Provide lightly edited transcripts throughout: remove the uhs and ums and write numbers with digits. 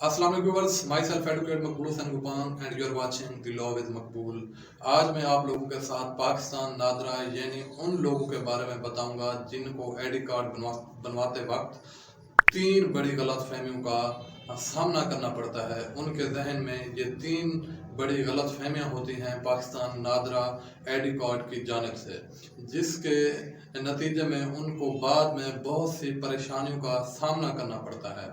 अस्सलाम वालेकुम viewers, my self advocate Maqbool Hussain Gupan and you are watching the law with Maqbool. आज मैं आप लोगों के साथ पाकिस्तान नादरा यानी उन लोगों के बारे में बताऊंगा जिनको आईडी कार्ड बनवाते वक्त तीन बड़ी गलत फहमियों का सामना करना पड़ता है। उनके जहन में ये तीन बड़ी गलत फहमियाँ होती हैं पाकिस्तान नादरा आईडी कार्ड की जानिब से, जिसके नतीजे में उनको बाद में बहुत सी परेशानियों का सामना करना पड़ता है।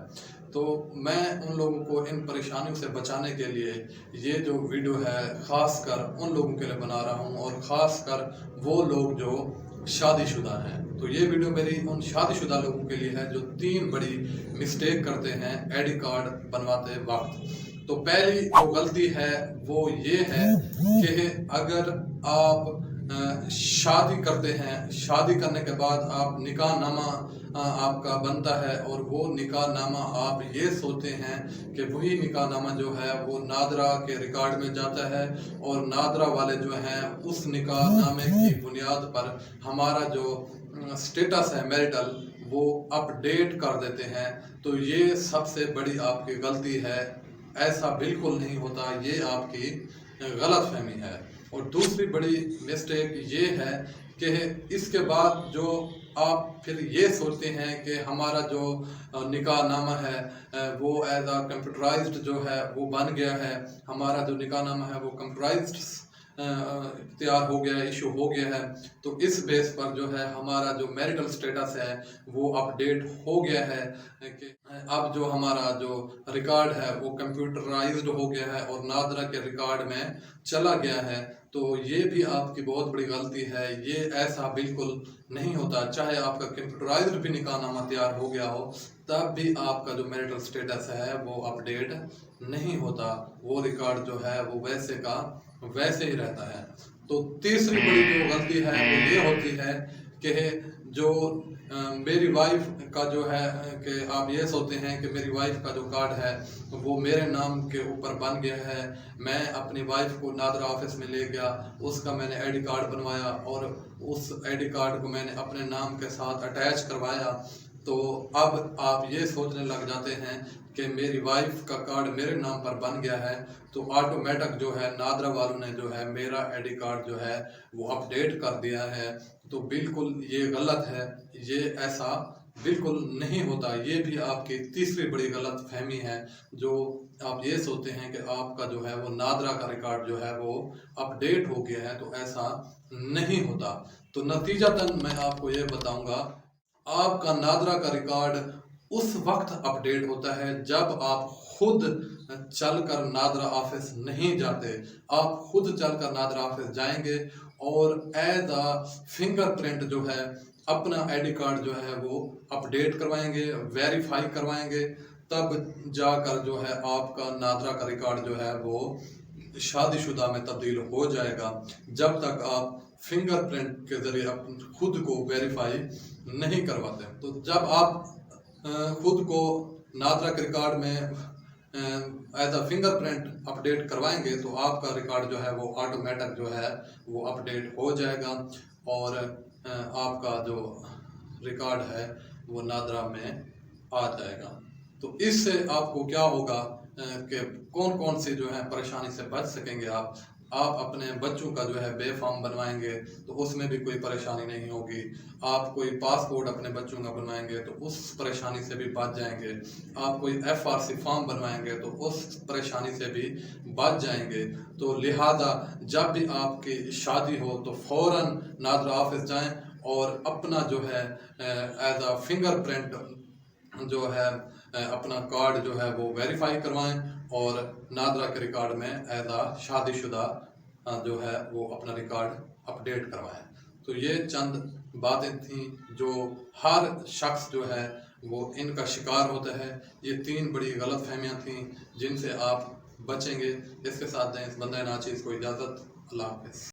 तो मैं उन लोगों को इन परेशानियों से बचाने के लिए ये जो वीडियो है ख़ास कर उन लोगों के लिए बना रहा हूँ, और ख़ास कर वो लोग जो शादीशुदा हैं। तो ये वीडियो मेरी उन शादीशुदा लोगों के लिए है जो तीन बड़ी मिस्टेक करते हैं आईडी कार्ड बनवाते वक्त। तो पहली जो गलती है वो ये है कि अगर आप शादी करते हैं, शादी करने के बाद आप निकाह नामा आपका बनता है, और वो निकाह नामा आप ये सोचते हैं कि वही निकाह नामा जो है वो नादरा के रिकॉर्ड में जाता है, और नादरा वाले जो हैं उस निकाह नामे की बुनियाद पर हमारा जो स्टेटस है मैरिटल वो अपडेट कर देते हैं। तो ये सबसे बड़ी आपकी गलती है, ऐसा बिल्कुल नहीं होता, ये आपकी गलत फहमी है। और दूसरी बड़ी मिस्टेक ये है कि इसके बाद जो आप फिर ये सोचते हैं कि हमारा जो निकाह नामा है वो एज आ कंप्यूटराइज्ड जो है वो बन गया है, हमारा जो निकाह नामा है वो कंप्यूटराइज्ड तैयार हो गया है, इशू हो गया है। तो इस बेस पर जो है हमारा जो मैरिटल स्टेटस है वो अपडेट हो गया है कि अब जो हमारा जो रिकॉर्ड है वो कंप्यूटराइज्ड हो गया है और नादरा के रिकॉर्ड में चला गया है। तो ये भी आपकी बहुत बड़ी गलती है, ये ऐसा बिल्कुल नहीं होता। चाहे आपका कंप्यूटराइज्ड भी निकाह नामा तैयार हो गया हो तब भी आपका जो मैरिटल स्टेटस है वो अपडेट नहीं होता, वो रिकॉर्ड जो है वो वैसे का वैसे ही रहता है। तो तीसरी बड़ी जो गलती है वो ये होती है कि जो मेरी वाइफ का जो है कि आप ये सोचते हैं कि मेरी वाइफ का जो कार्ड है वो मेरे नाम के ऊपर बन गया है, मैं अपनी वाइफ को नादरा ऑफिस में ले गया, उसका मैंने आईडी कार्ड बनवाया और उस आईडी कार्ड को मैंने अपने नाम के साथ अटैच करवाया। तो अब आप ये सोचने लग जाते हैं कि मेरी वाइफ का कार्ड मेरे नाम पर बन गया है, तो ऑटोमेटिक जो है नादरा वालों ने जो है मेरा आईडी कार्ड जो है वो अपडेट कर दिया है। तो बिल्कुल ये गलत है, ये ऐसा बिल्कुल नहीं होता। ये भी आपकी तीसरी बड़ी गलत फहमी है, जो आप ये सोचते हैं कि आपका जो है वो नादरा का रिकॉर्ड जो है वो अपडेट हो गया है, तो ऐसा नहीं होता। तो नतीजतन मैं आपको ये बताऊंगा, आपका नादरा का रिकॉर्ड उस वक्त अपडेट होता है जब आप खुद चलकर नादरा ऑफिस नहीं जाते। आप खुद चलकर नादरा ऑफिस जाएंगे और एज आ फिंगरप्रिंट जो है अपना आईडी कार्ड जो है वो अपडेट करवाएंगे, वेरीफाई करवाएंगे, तब जाकर जो है आपका नादरा का रिकॉर्ड जो है वो शादीशुदा में तब्दील हो जाएगा। जब तक आप फिंगरप्रिंट के जरिए खुद को वेरीफाई नहीं करवाते, तो जब आप खुद को नादरा के रिकॉर्ड में एज अ फिंगरप्रिंट अपडेट करवाएंगे तो आपका रिकॉर्ड जो है वो ऑटोमेटिक जो है वो अपडेट हो जाएगा, और आपका जो रिकॉर्ड है वो नादरा में आ जाएगा। तो इससे आपको क्या होगा कि कौन कौन सी जो है परेशानी से बच सकेंगे आप अपने बच्चों का जो है बेफार्म बनवाएंगे तो उसमें भी कोई परेशानी नहीं होगी। आप कोई पासपोर्ट अपने बच्चों का बनवाएंगे तो उस परेशानी से भी बच जाएंगे। आप कोई FRC फॉर्म बनवाएंगे तो उस परेशानी से भी बच जाएंगे। तो लिहाजा जब भी आपकी शादी हो तो फ़ौरन नादरा ऑफिस जाएं और अपना जो है एज अ फिंगरप्रिंट जो है अपना कार्ड जो है वो वेरीफाई करवाएं, और नादरा के रिकॉर्ड में एज आ शादीशुदा जो है वो अपना रिकॉर्ड अपडेट करवाएं। तो ये चंद बातें थी जो हर शख्स जो है वो इनका शिकार होता है। ये तीन बड़ी गलत फहमियाँ थी जिनसे आप बचेंगे। इसके साथ दें इस बंदा नाचीज़ को इजाज़त। अल्लाह हाफ़िज़।